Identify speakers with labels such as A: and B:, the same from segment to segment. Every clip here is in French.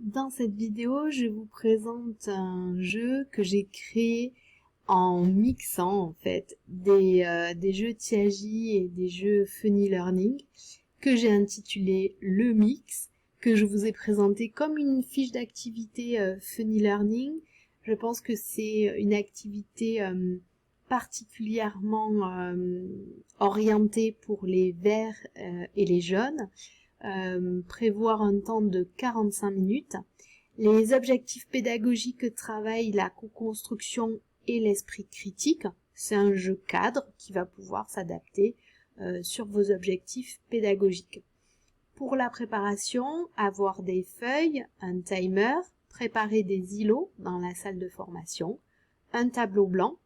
A: Dans cette vidéo, je vous présente un jeu que j'ai créé en mixant en fait des jeux Tiagi et des jeux Funny Learning que j'ai intitulé Le Mix, que je vous ai présenté comme une fiche d'activité Funny Learning. Je pense que c'est une activité particulièrement orientée pour les verts et les jaunes. Prévoir un temps de 45 minutes. Les objectifs pédagogiques travaillent la co-construction et l'esprit critique. C'est un jeu cadre qui va pouvoir s'adapter sur vos objectifs pédagogiques. Pour la préparation, avoir des feuilles, un timer, préparer des îlots dans la salle de formation, un tableau blanc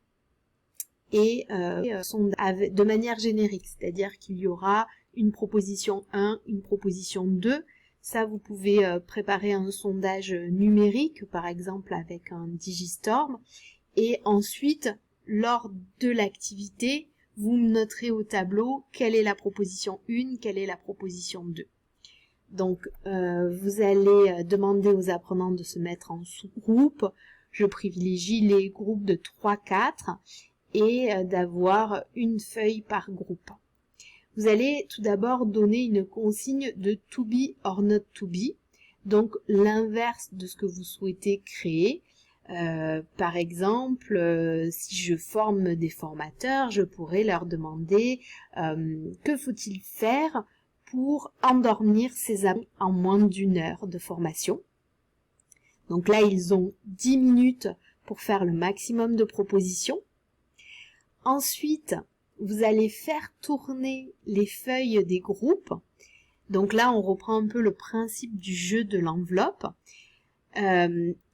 A: et de manière générique, c'est-à-dire qu'il y aura une proposition 1, une proposition 2. Ça, vous pouvez préparer un sondage numérique, par exemple avec un Digistorm. Et ensuite, lors de l'activité, vous noterez au tableau quelle est la proposition 1, quelle est la proposition 2. Donc, vous allez demander aux apprenants de se mettre en sous-groupe. Je privilégie les groupes de 3-4 et d'avoir une feuille par groupe. Vous allez tout d'abord donner une consigne de to be or not to be, donc l'inverse de ce que vous souhaitez créer. Par exemple, si je forme des formateurs, je pourrais leur demander que faut-il faire pour endormir ces apprenants en moins d'une heure de formation. Donc là, ils ont 10 minutes pour faire le maximum de propositions. Ensuite, vous allez faire tourner les feuilles des groupes. Donc là, on reprend un peu le principe du jeu de l'enveloppe,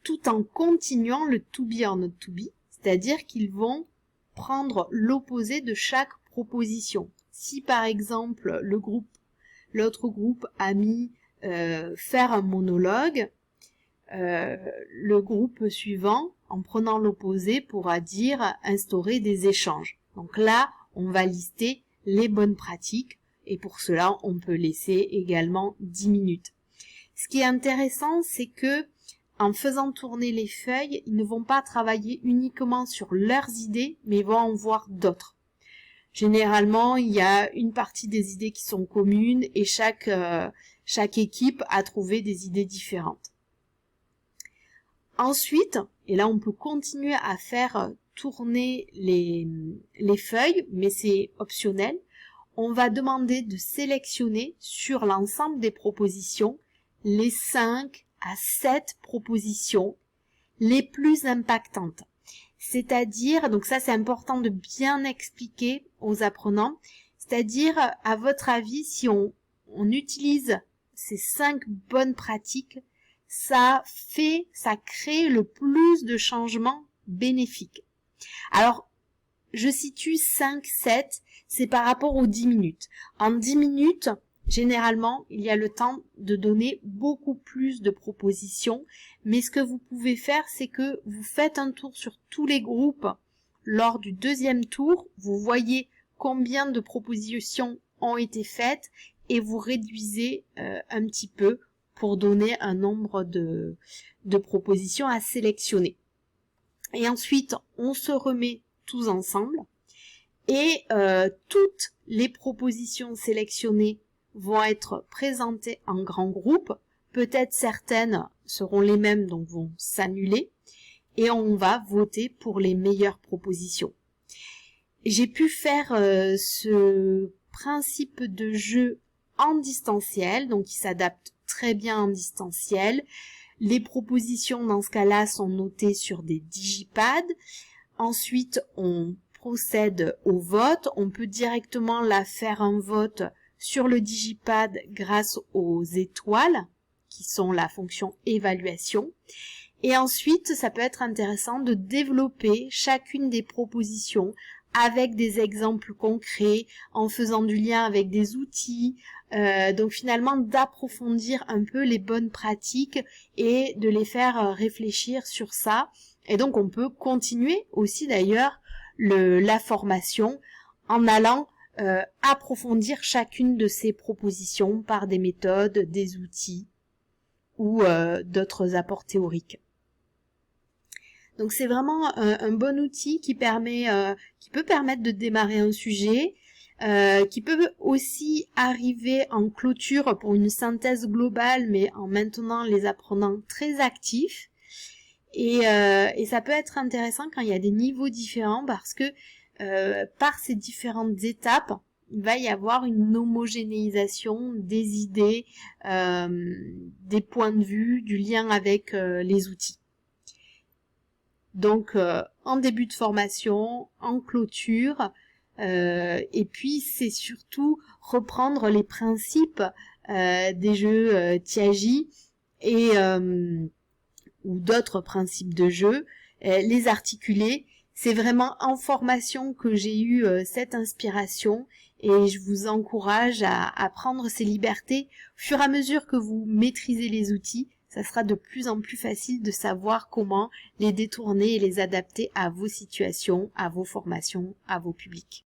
A: tout en continuant le to be or not to be, c'est-à-dire qu'ils vont prendre l'opposé de chaque proposition. Si par exemple l'autre groupe a mis faire un monologue, le groupe suivant, en prenant l'opposé, pourra dire instaurer des échanges. Donc là, on va lister les bonnes pratiques et pour cela, on peut laisser également 10 minutes. Ce qui est intéressant, c'est que en faisant tourner les feuilles, ils ne vont pas travailler uniquement sur leurs idées, mais vont en voir d'autres. Généralement, il y a une partie des idées qui sont communes et chaque équipe a trouvé des idées différentes. Ensuite, et là on peut continuer à faire tourner les feuilles, mais c'est optionnel, on va demander de sélectionner sur l'ensemble des propositions les 5 à 7 propositions les plus impactantes. C'est-à-dire, donc ça c'est important de bien expliquer aux apprenants, c'est-à-dire à votre avis, si on utilise ces 5 bonnes pratiques, ça crée le plus de changements bénéfiques. Alors, je situe 5-7, c'est par rapport aux 10 minutes. En 10 minutes, généralement, il y a le temps de donner beaucoup plus de propositions, mais ce que vous pouvez faire, c'est que vous faites un tour sur tous les groupes. Lors du deuxième tour, vous voyez combien de propositions ont été faites et vous réduisez un petit peu pour donner un nombre de propositions à sélectionner. Et ensuite, on se remet tous ensemble et toutes les propositions sélectionnées vont être présentées en grand groupe. Peut-être certaines seront les mêmes, donc vont s'annuler. Et on va voter pour les meilleures propositions. J'ai pu faire ce principe de jeu en distanciel, donc il s'adapte très bien en distanciel. Les propositions dans ce cas-là sont notées sur des digipads. Ensuite, on procède au vote. On peut directement faire un vote sur le digipad grâce aux étoiles, qui sont la fonction évaluation. Et ensuite, ça peut être intéressant de développer chacune des propositions avec des exemples concrets, en faisant du lien avec des outils, donc finalement d'approfondir un peu les bonnes pratiques et de les faire réfléchir sur ça. Et donc on peut continuer aussi d'ailleurs la formation en allant approfondir chacune de ces propositions par des méthodes, des outils ou d'autres apports théoriques. Donc c'est vraiment un bon outil qui peut permettre de démarrer un sujet, qui peut aussi arriver en clôture pour une synthèse globale, mais en maintenant les apprenants très actifs. Et ça peut être intéressant quand il y a des niveaux différents parce que par ces différentes étapes, il va y avoir une homogénéisation des idées, des points de vue, du lien avec les outils. Donc en début de formation, en clôture, et puis c'est surtout reprendre les principes des jeux Tiagi et ou d'autres principes de jeu, les articuler. C'est vraiment en formation que j'ai eu cette inspiration et je vous encourage à prendre ces libertés. Au fur et à mesure que vous maîtrisez les outils, ça sera de plus en plus facile de savoir comment les détourner et les adapter à vos situations, à vos formations, à vos publics.